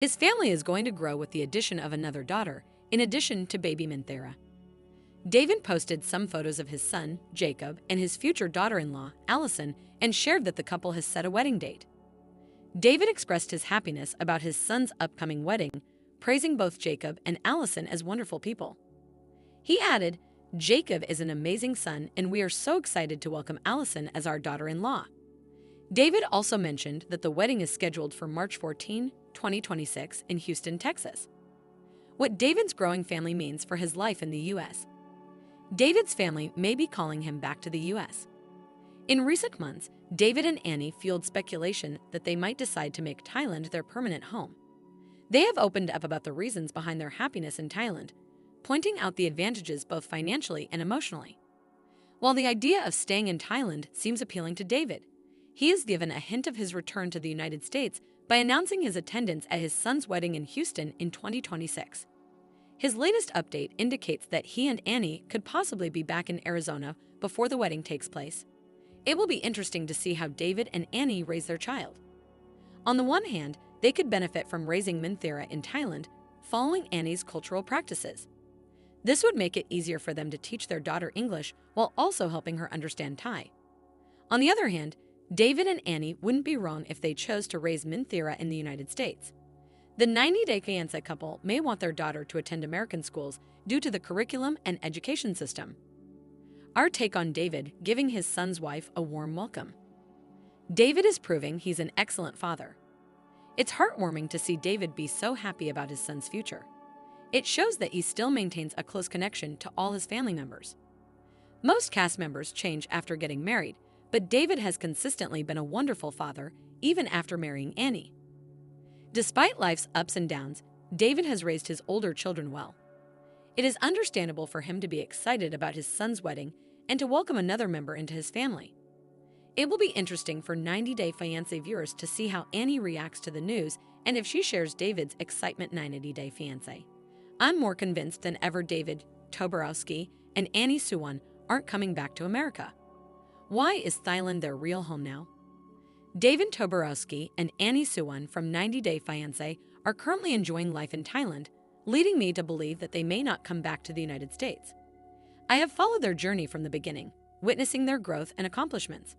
His family is going to grow with the addition of another daughter, in addition to baby Minthira. David posted some photos of his son, Jacob, and his future daughter-in-law, Allison, and shared that the couple has set a wedding date. David expressed his happiness about his son's upcoming wedding, praising both Jacob and Allison as wonderful people. He added, "Jacob is an amazing son, and we are so excited to welcome Allison as our daughter-in-law." David also mentioned that the wedding is scheduled for March 14, 2026 in Houston, Texas. What David's growing family means for his life in the U.S. David's family may be calling him back to the U.S. In recent months, David and Annie fueled speculation that they might decide to make Thailand their permanent home. They have opened up about the reasons behind their happiness in Thailand, pointing out the advantages both financially and emotionally. While the idea of staying in Thailand seems appealing to David, he has given a hint of his return to the United States by announcing his attendance at his son's wedding in Houston in 2026. His latest update indicates that he and Annie could possibly be back in Arizona before the wedding takes place. It will be interesting to see how David and Annie raise their child. On the one hand, they could benefit from raising Minthira in Thailand, following Annie's cultural practices. This would make it easier for them to teach their daughter English while also helping her understand Thai. On the other hand, David and Annie wouldn't be wrong if they chose to raise Minthira in the United States. The 90-day fiancé couple may want their daughter to attend American schools due to the curriculum and education system. Our take on David giving his son's wife a warm welcome. David is proving he's an excellent father. It's heartwarming to see David be so happy about his son's future. It shows that he still maintains a close connection to all his family members. Most cast members change after getting married, but David has consistently been a wonderful father even after marrying Annie. Despite life's ups and downs, David has raised his older children well. It is understandable for him to be excited about his son's wedding and to welcome another member into his family. It will be interesting for 90-Day Fiancé viewers to see how Annie reacts to the news and if she shares David's excitement 90-Day Fiancé. I'm more convinced than ever David Toborowski and Annie Suwan aren't coming back to America. Why is Thailand their real home now? David Toborowski and Annie Suwan from 90-Day Fiancé are currently enjoying life in Thailand, leading me to believe that they may not come back to the United States. I have followed their journey from the beginning, witnessing their growth and accomplishments.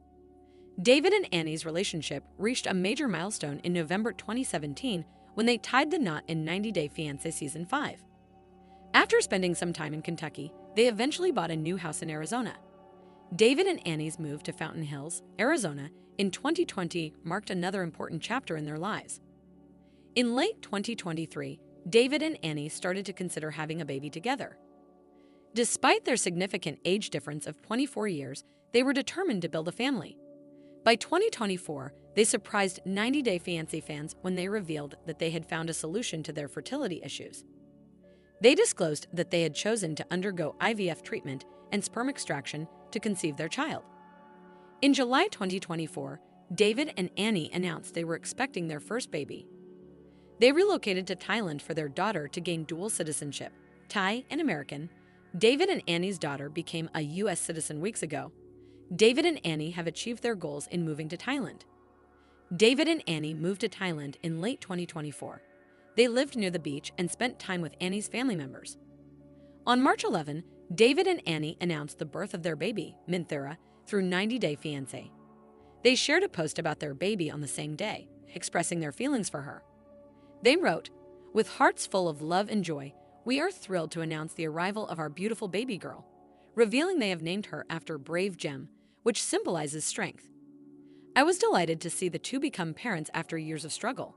David and Annie's relationship reached a major milestone in November 2017 when they tied the knot in 90-Day Fiancé Season 5. After spending some time in Kentucky, they eventually bought a new house in Arizona. David and Annie's move to Fountain Hills, Arizona, in 2020 marked another important chapter in their lives. In late 2023, David and Annie started to consider having a baby together. Despite their significant age difference of 24 years, they were determined to build a family. By 2024, they surprised 90-Day Fiancé fans when they revealed that they had found a solution to their fertility issues. They disclosed that they had chosen to undergo IVF treatment and sperm extraction to conceive their child. In July 2024, David and Annie announced they were expecting their first baby. They relocated to Thailand for their daughter to gain dual citizenship, Thai and American. David and Annie's daughter became a U.S. citizen weeks ago. David and Annie have achieved their goals in moving to Thailand. David and Annie moved to Thailand in late 2024. They lived near the beach and spent time with Annie's family members. On March 11, David and Annie announced the birth of their baby, Minthira, through 90-Day Fiancé. They shared a post about their baby on the same day, expressing their feelings for her. They wrote, "With hearts full of love and joy, we are thrilled to announce the arrival of our beautiful baby girl," revealing they have named her after Brave Gem, which symbolizes strength. "I was delighted to see the two become parents after years of struggle."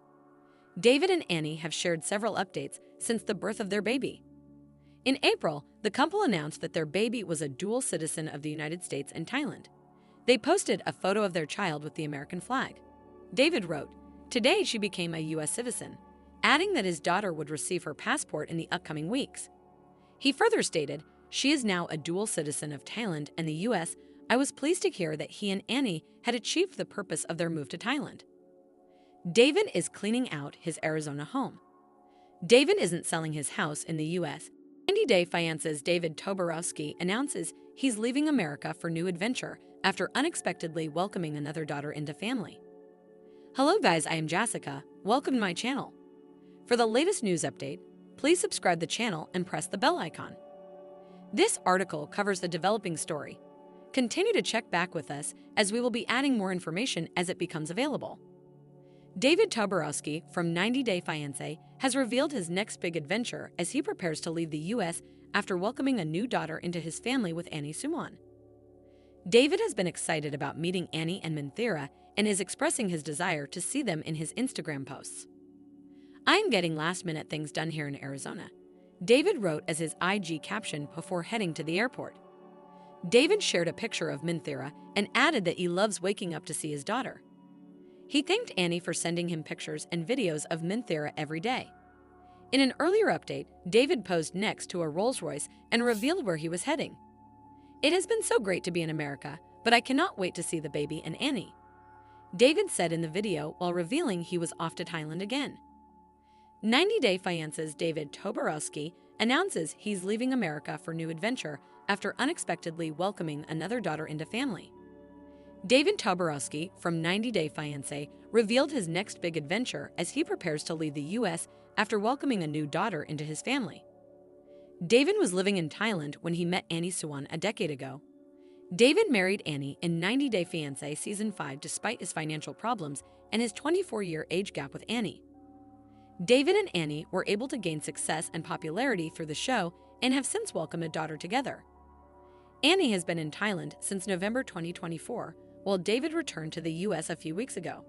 David and Annie have shared several updates since the birth of their baby. In April, the couple announced that their baby was a dual citizen of the United States and Thailand. They posted a photo of their child with the American flag. David wrote, "Today she became a U.S. citizen," adding that his daughter would receive her passport in the upcoming weeks. He further stated, "She is now a dual citizen of Thailand and the U.S. I was pleased to hear that he and Annie had achieved the purpose of their move to Thailand." David is cleaning out his Arizona home. David isn't selling his house in the U.S. 90-Day Fiancé's David Toborowski announces he's leaving America for new adventure after unexpectedly welcoming another daughter into family. Hello guys, I am Jassica. Welcome to my channel. For the latest news update, please subscribe the channel and press the bell icon. This article covers the developing story. Continue to check back with us as we will be adding more information as it becomes available. David Toborowski from 90 Day Fiancé has revealed his next big adventure as he prepares to leave the U.S. after welcoming a new daughter into his family with Suwan. David has been excited about meeting Annie and Minthira and is expressing his desire to see them in his Instagram posts. "I am getting last-minute things done here in Arizona," David wrote as his IG caption before heading to the airport. David shared a picture of Minthira and added that he loves waking up to see his daughter. He thanked Annie for sending him pictures and videos of Minthira every day. In an earlier update, David posed next to a Rolls-Royce and revealed where he was heading. "It has been so great to be in America, but I cannot wait to see the baby and Annie," David said in the video while revealing he was off to Thailand again. 90 Day Fiancé's David Toborowski announces he's leaving America for new adventure after unexpectedly welcoming another daughter into family. David Toborowski from 90 Day Fiancé revealed his next big adventure as he prepares to leave the U.S. after welcoming a new daughter into his family. David was living in Thailand when he met Suwan a decade ago. David married Annie in 90 Day Fiancé Season 5 despite his financial problems and his 24-year age gap with Annie. David and Annie were able to gain success and popularity through the show and have since welcomed a daughter together. Annie has been in Thailand since November 2024, while David returned to the U.S. a few weeks ago.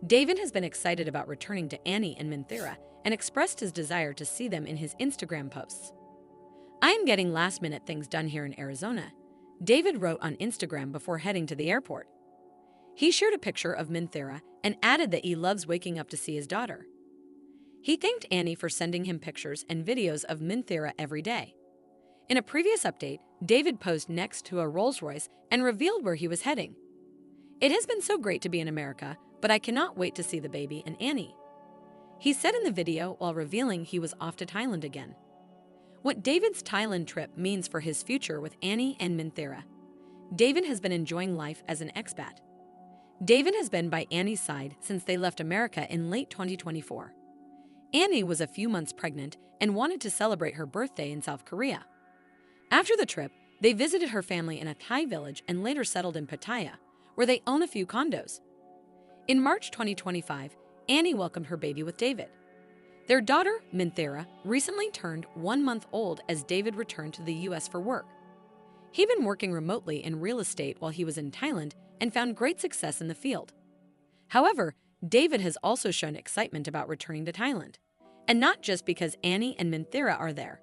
David has been excited about returning to Annie and Minthira and expressed his desire to see them in his Instagram posts. "I am getting last-minute things done here in Arizona," David wrote on Instagram before heading to the airport. He shared a picture of Minthira and added that he loves waking up to see his daughter. He thanked Annie for sending him pictures and videos of Minthira every day. In a previous update, David posed next to a Rolls-Royce and revealed where he was heading. "It has been so great to be in America, but I cannot wait to see the baby and Annie," he said in the video while revealing he was off to Thailand again. What David's Thailand trip means for his future with Annie and Minthira. David has been enjoying life as an expat. David has been by Annie's side since they left America in late 2024. Annie was a few months pregnant and wanted to celebrate her birthday in South Korea. After the trip, they visited her family in a Thai village and later settled in Pattaya, where they own a few condos. In March 2025, Annie welcomed her baby with David. Their daughter, Minthira, recently turned 1 month old as David returned to the U.S. for work. He'd been working remotely in real estate while he was in Thailand and found great success in the field. However, David has also shown excitement about returning to Thailand, and not just because Annie and Minthira are there.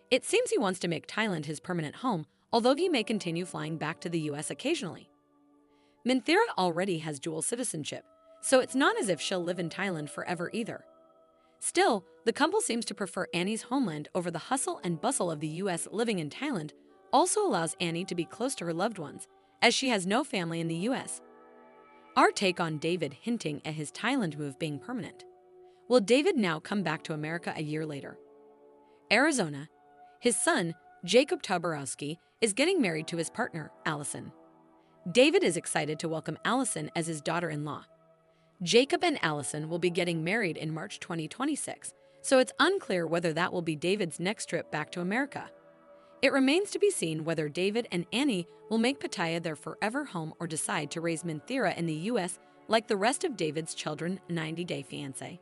It seems he wants to make Thailand his permanent home, although he may continue flying back to the U.S. occasionally. Minthira already has dual citizenship, so it's not as if she'll live in Thailand forever either. Still, the couple seems to prefer Annie's homeland over the hustle and bustle of the U.S. Living in Thailand also allows Annie to be close to her loved ones, as she has no family in the U.S. Our take on David hinting at his Thailand move being permanent. Will David now come back to America a year later? Arizona. His son, Jacob Toborowski, is getting married to his partner, Allison. David is excited to welcome Allison as his daughter-in-law. Jacob and Allison will be getting married in March 2026, so it's unclear whether that will be David's next trip back to America. It remains to be seen whether David and Annie will make Pattaya their forever home or decide to raise Minthira in the U.S. like the rest of David's children. 90 Day Fiancé.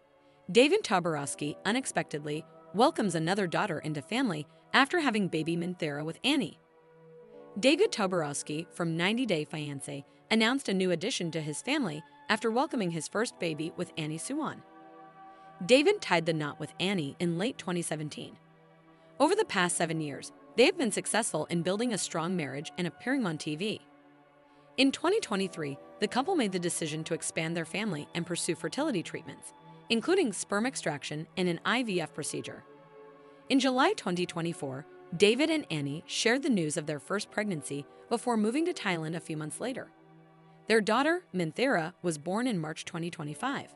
David Toborowski unexpectedly welcomes another daughter into family after having baby Minthira with Annie. David Toborowski from 90 Day Fiancé announced a new addition to his family after welcoming his first baby with Suwan. David tied the knot with Annie in late 2017. Over the past 7 years, they have been successful in building a strong marriage and appearing on TV. In 2023, the couple made the decision to expand their family and pursue fertility treatments, including sperm extraction and an IVF procedure. In July 2024, David and Annie shared the news of their first pregnancy before moving to Thailand a few months later. Their daughter, Minthira, was born in March 2025.